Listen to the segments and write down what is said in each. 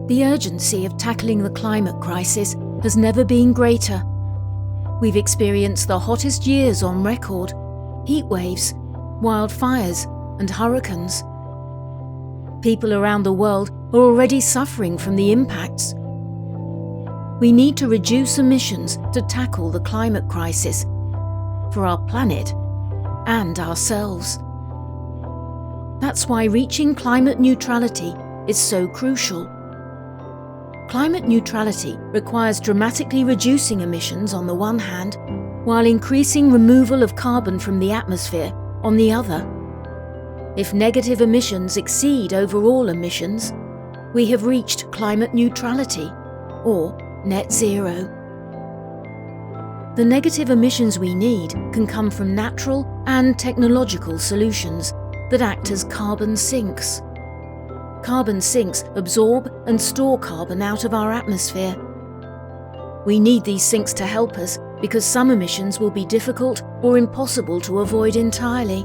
The urgency of tackling the climate crisis has never been greater. We've experienced the hottest years on record, heat waves, wildfires, and hurricanes. People around the world are already suffering from the impacts. We need to reduce emissions to tackle the climate crisis for our planet and ourselves. That's why reaching climate neutrality is so crucial. Climate neutrality requires dramatically reducing emissions on the one hand, while increasing removal of carbon from the atmosphere on the other. If negative emissions exceed overall emissions, we have reached climate neutrality, or net zero. The negative emissions we need can come from natural and technological solutions that act as carbon sinks. Carbon sinks absorb and store carbon out of our atmosphere. We need these sinks to help us because some emissions will be difficult or impossible to avoid entirely.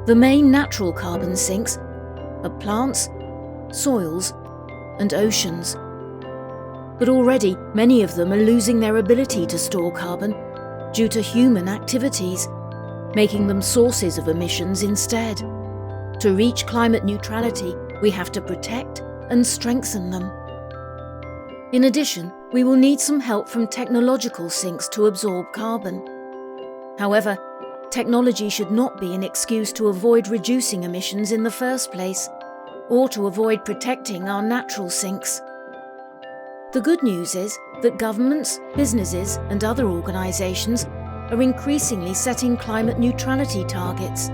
The main natural carbon sinks are plants, soils, and oceans. But already many of them are losing their ability to store carbon due to human activities, making them sources of emissions instead. To reach climate neutrality, we have to protect and strengthen them. In addition, we will need some help from technological sinks to absorb carbon. However, technology should not be an excuse to avoid reducing emissions in the first place, or to avoid protecting our natural sinks. The good news is that governments, businesses, and other organisations are increasingly setting climate neutrality targets.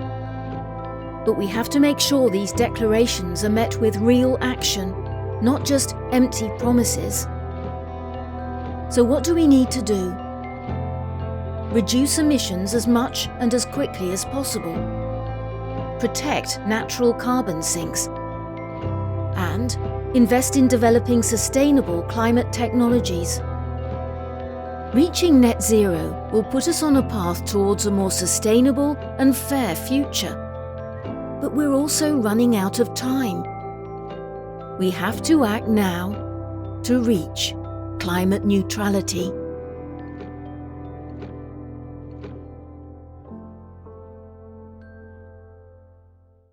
But we have to make sure these declarations are met with real action, not just empty promises. So what do we need to do? Reduce emissions as much and as quickly as possible. Protect natural carbon sinks. And invest in developing sustainable climate technologies. Reaching net zero will put us on a path towards a more sustainable and fair future. But we're also running out of time. We have to act now to reach climate neutrality.